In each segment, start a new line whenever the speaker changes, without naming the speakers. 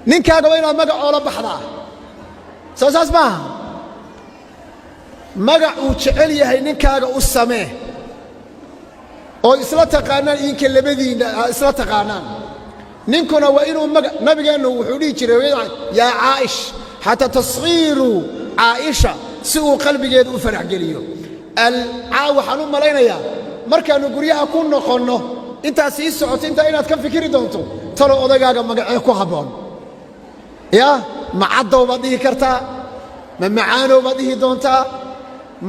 ninkaaga waa inaad magac oola baxdaa soo saas maaha magac uu jecel yahay ninkaaga u samee oo isla taqaanaan idinka labadiinna isla taqaanaan ninkuna waa inuu magac nabigeennu wuxuu dhihi jiray yaa caa'ish xataa tasghiiru caaisha si uu qalbigeeda u farax geliyo waxaan u malaynayaa markaannu guryaha ku noqonno intaas ii socoto intaa inaad ka fikiri doonto talo odagaaga magacee ku habboon yaa macaddow baad dhihi kartaa ma macaanow baad dhihi doontaa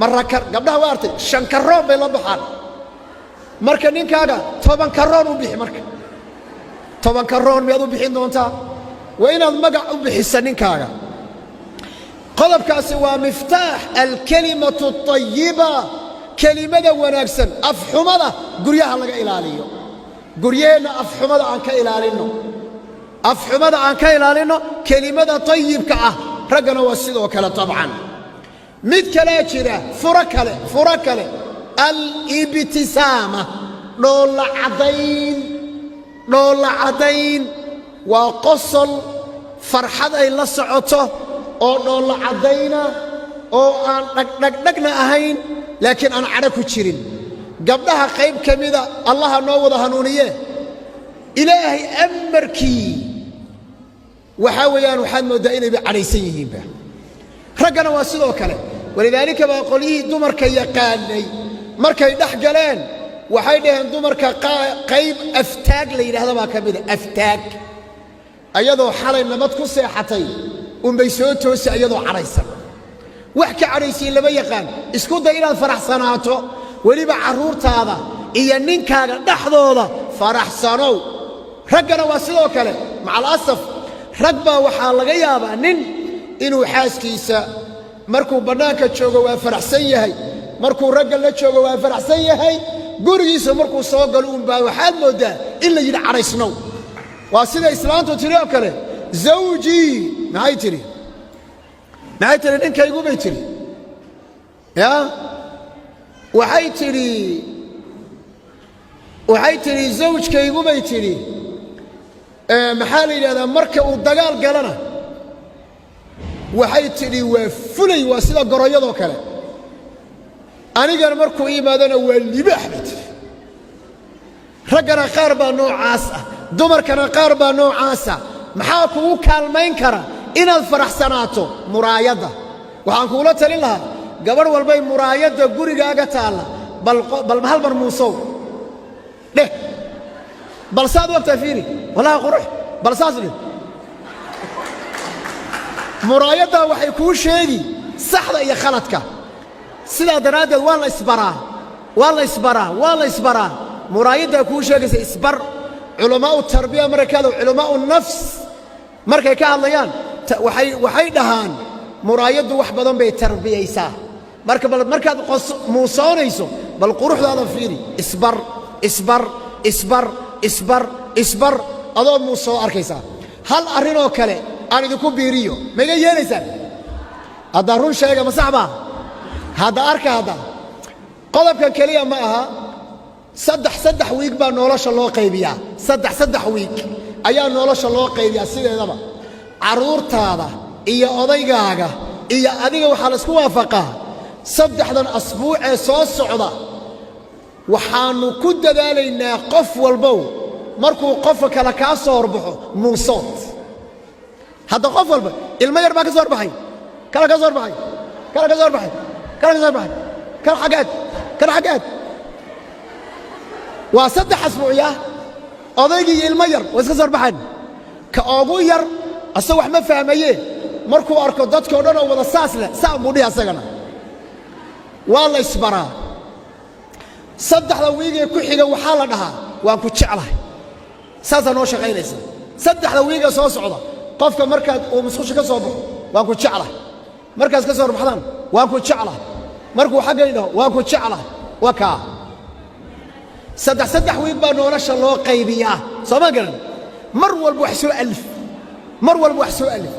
marakar gabdhaha waa artay 5 karoon bay la baxaan marka ninkaaga 10 karoon u bixi marka 10 karoon miyaad u bixin doontaa waa inaad magac u bixisa ninkaaga qodobkaasi waa miftaax alkalimatu ayiba kelimada wanaagsan afxumada guryaha laga ilaaliyo guryaheenna afxumada aan ka ilaalinno afxumada aan ka ilaalinno kelimada tayibka ah raggana waa sidoo kale tabcan mid kale jira furo kale alibtisaama dhoolla cadayn waa qosol farxad ay la socoto oo dhoolla caddayna oo aan dhagdhagdhagna ahayn laakiin aan cadho ku jirin gabdhaha qayb ka mida allaha noo wada hanuuniye ilaahay amarkii waxaa weeyaan waxaad mooddaa inayba cadhaysan yihiinba raggana waa sidoo kale walidaalika baa qolyihii dumarka yaqaanay markay dhex galeen waxay dhaheen dumarka qayb aftaag la yidhaahda baa ka mida aftaag ayadoo xalay nabad ku seexatay unbay soo toosi ayadoo cadhaysan wax ka cadhaysiin lama yaqaan isku day inaad faraxsanaato weliba carruurtaada iyo ninkaaga dhexdooda faraxsanow raggana waa sidoo kale macal asaf rag baa waxaa laga yaabaa nin inuu xaaskiisa markuu bannaanka joogo waa faraxsan yahay markuu ragga la joogo waa faraxsan yahay gurigiisa markuu soo galo unbaa waxaad mooddaa in la yidhi cadhaysnow waa sida islaantu tiri oo kale zawjii maxay tiri ninkaygu bay tiri yaa waxay tidhi zawjkaygu bay tidhi maxaa la yidhahdaa marka uu dagaal galana waxay tidhi waa fulay waa sida goroyadoo kale anigana markuu yimaadana waa libaax bay tidhi raggana qaar baa noocaas ah dumarkana qaar baa noocaasa maxaa kugu kaalmayn kara inaad faraxsanaato muraayadda waxaan kuula talin lahaa gabadh walbay muraayadda gurigaaga taalla bal hal mar muusow dheh bal saad u agtaa fiiri wallaahi qurux bal saas dheh muraayaddaa waxay kuu sheegi saxda iyo khaladka sidaa daraaddeed waa la isbaraa muraayaddaa kuu sheegaysa isbar culamaa'u tarbiya markaado culamaa'u nafs markay ka hadlayaan waxay dhahaan muraayaddu wax badan bay tarbiyaysaa markaad muusoonayso bal quruxdaada fiiri isbar adoo muusoo arkaysaa hal arrinoo kale aan idinku biiriyo maiga yeelaysaan haddaa run sheega ma sax baa hadda qodobkan keliya ma aha saddex wiig baa nolosha loo qaybiyaa saddex wiig ayaa nolosha loo qaybiyaa sideedaba carruurtaada iyo odaygaaga iyo adiga waxaa la isku waafaqaa 3 asbuucee soo socda waxaannu ku dadaalaynaa qof walbow markuu qofka kale kaa soo horbaxo muusood hadda qof walba ilmo yar baa ka soo horbaxay kala ka soo horbaxay kala xaggeed waa 3 asbuucya odaygii iyo ilmo yar waa iska soo horbaxeen ka ugu yar asagoo wax ma fahmaye markuu arko dadkoo dhan oo wada saas leh saa buu dhihi asagana waa la isbaraa 3 wiigee ku xiga waxaa la dhahaa waan ku jeclahay saasaa noo shaqaynaysa 3 wiigee soo socda qofka markaad uu musqusha ka soo baxo waan ku jeclahay markaas ka soo horbaxdaan waan ku jeclahay markuu xaggay dhaho waan ku jeclahay waa kaa 3 wiig baa nolosha loo qaybiyaa soo ma garan mar walba wax soo alif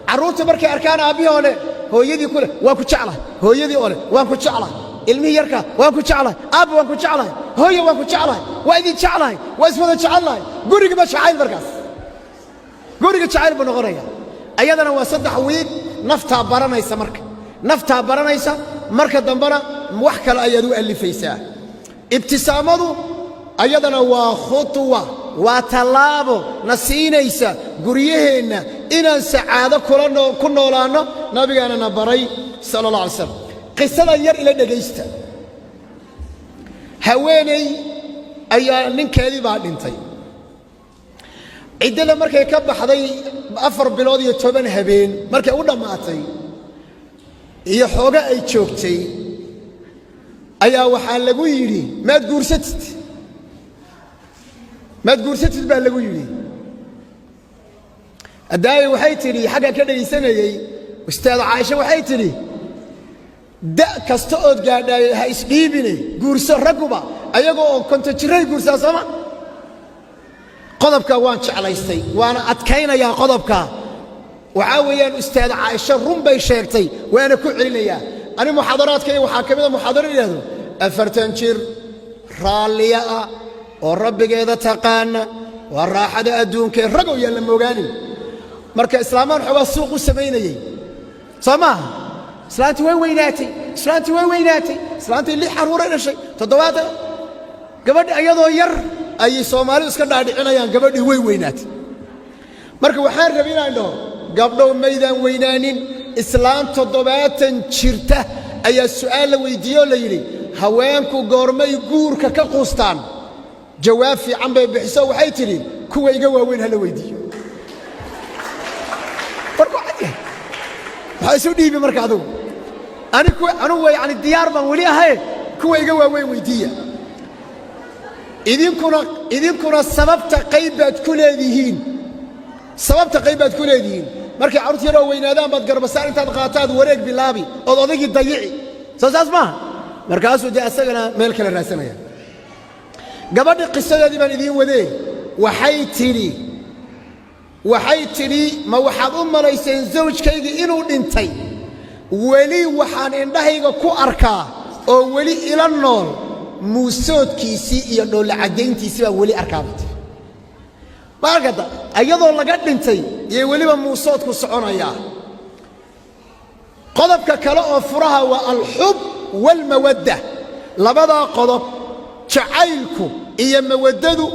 carruurta markay arkaan aabbihii ole hooyadii ku leh waan ku jeclahay hooyadii ole waan ku jeclahay ilmihii yarka waan ku jeclahay aabba waan ku jeclahay hooye waan ku jeclahay waa idin jeclahay waa iswada jecelnahay gurigiiba jacayl markaas guriga jacayl buu noqonaya ayadana waa 3 wiig naftaa baranaysa marka dambana wax kale ayaad u alifaysaa ibtisaamadu ayadana waa khutwa waa talaabo nasiinaysa guriyaheenna inaan sacaado ku noolaano nabigaana baray sallallahu alayhi wasallam qisada yar ila dhageysta haweenay ayaa ninkeedii baa dhintay ciidada markay ka baxday 4 bilood iyo 10 habeen markay u dhamaatay iyo xooga ay joogtay ayaa waxaa lagu yiri maad guursatid baa lagu yiri adaay waxay tiri xaga ka dhageysanayay ustaad Aisha waxay tiri da kasta oo gaadhay ha isdhiibine guurso raguba ayagoo konta jiray guursaa sama qodobka waan jeclaystay waana adkaynaya qodobka waxa weeyaan ustaad Aisha run bay sheegtay waana ku celinaya ani muxaadaraadkay waxa kamida muxaadaro yiraahdo 40 jir raaliya oo rabbigeeda taqaana waa raaxada adduunka rag oo yalla mooganin marka islaamaan xogaa suuq u sameynayay soomaa islaanti way weynaatay islaanti li xaruur ay dhashay 7 gabadh ayadoo yar ay Soomaalidu iska dhaadhicinayaan gabadhii way weynaatay marka waxaan rabay inaan dhaho gabdhow maydaan weynaanin islaan 7 jirta ayaa su'aal la weydiiyo la yiri haweenku goormay guurka ka qustaan jawaab fiican bay bixiso waxay tiri kuwa iga waaweyn hala weydiiyo farqo cad waxay soo dhiibay marka adigu anigu way yani diyaar baan wali ahay kuwa iga waaweyn weydiiya idinkuna sababta qaybaad ku leedihiin markay carruurta yar oo weynaadaan baad garbasaar intaad qaataad wareeg bilaabi ood odagii dayici soo saas maaha markaasuu dee asagana meel kale raasanaya gabadhi qisadeedii baan idiin wadee waxay tidhi ma waxaad u malayseen zawjkaygii inuu dhintay weli waxaan indhahayga ku arkaa oo weli ila nool muusoodkiisii iyo dhoolla caddayntiisii baa weli arkaabata markada ayadoo laga dhintay iyo weliba muusoodku soconaya qodobka kale oo furaha waa alxub walmawadda labadaa qodob jacaylku iyo mawaddadu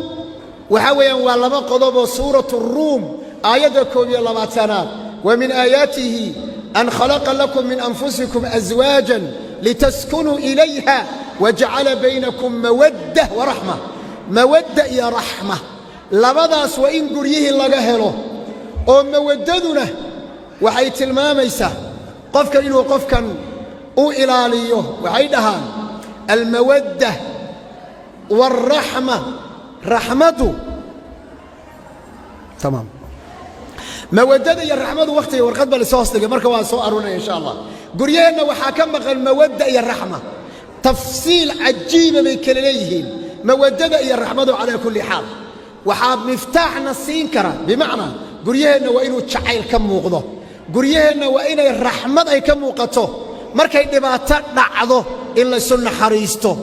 waxa weeyaan waa laba qodob oo suuratu ruum aayadda 22 wa min aayaatihi an khalaqa lakum min anfusikum azwaajan litaskunuu ilayha wajacala baynakum mawadda wa raxma mawadda iyo raxma labadaas waa in guryihii laga helo oo mawaddaduna waxay tilmaamaysaa qofkan inuu qofkan u ilaaliyo waxay dhahaan almawadda والرحمة رحمته تمام مودة يا الرحمة وقتي ورقد بالسوستي مركب واسوأرونا إن شاء الله قرينا وحكم المودة يا الرحمة تفصيل عجيب من كليهن مودة يا الرحمة على كل حال وحاب مفتاح نصين كرا بمعنى قرينا وإنه تشعيل كم موقضه قرينا وإنه الرحمة أي كم موقته مركب دباتات نعضه إلا سنة حريسته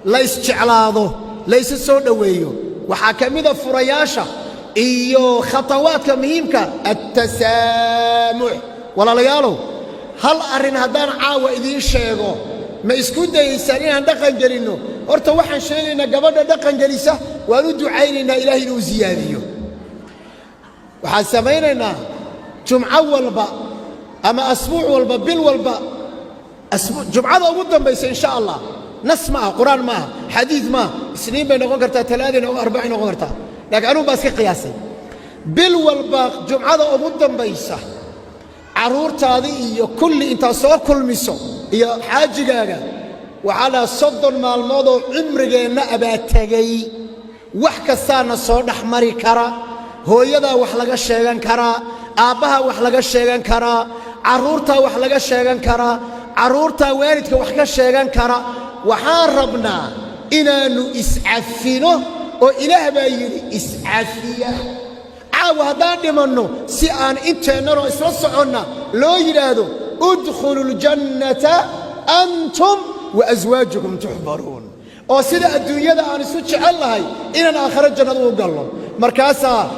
لا استعلاضه ليس سود ويو وحاكميدا فرياشة إيو خطوات مهمة التسامح ولا ليالو هل أرين هدان عاوة إذين شيغو ما يسكون دا يسانين دقن جلينو ورطا وحن شيلنا قبضا دقن جليسة وندو عيننا إلهي نوزياديو وحاسميننا جمعة والبا أما أسبوع والبا بل والبا جمعة ومدن بيس إن شاء الله نسمع قرآن ما حديث ما سنين بين غنكرتا 3 أو 4 غنكرتا لكن أنا بس قياسي بل والباق جمعة أمودن بيسة عرور تاضي كل انت سو كل مسو يا حاجة وعلى صدر مع الموضوع عمرنا أباتجي وحكا سانا صور أحمري كرا هو يدا وحلقة الشيغان كرا أبها وحلقة الشيغان كرا عرورتا وحلقة الشيغان كرا عرورتا والدك وحكا الشيغان كرا وحاربنا إنانو إسعفينه وإله بايري إسعفية عاو هدان دمانو سيان انتا نرو إسرسعونا لو يرادو ادخلوا الجنة أنتم وأزواجكم تحبرون وسيدة الدنيا دا أنا سوتش الله إن الآخرة الجنة وقالوا مركاسا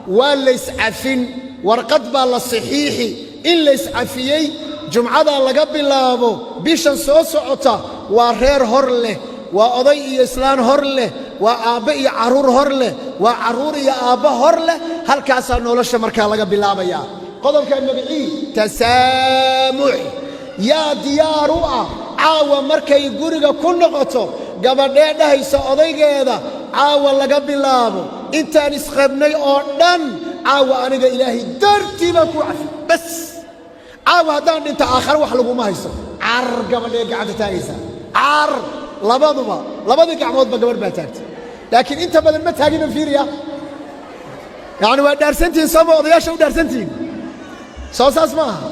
waa layscafin warqad baa la saxiixi in layscafiyey jumcadaa laga bilaabo bishan soo socota waa reer hor leh waa oday iyo islaan hor leh waa aabbe iyo carruur hor leh waa carruur iyo aabbe hor leh halkaasaa nolosha markaa laga bilaabayaa qodobka magacii tasaamux yaa diyaar u ah caawa markay guriga ku noqoto gabadhee dhahaysa odaygeeda caawa laga bilaabo intaan isqabnay oo dhan caawa aniga ilaahay dartii baan ku cafi bas caawa haddaan dhinta aakhare wax laguma hayso car gabadhee gacanta taagaysa car labaduba labadii gacmoodba gabadh baa taagtay laakiin inta badan ma taagina fiiriya yacni waa dhaarsantihiin sooma odayaasha u dhaarsantihiin soo saas ma aha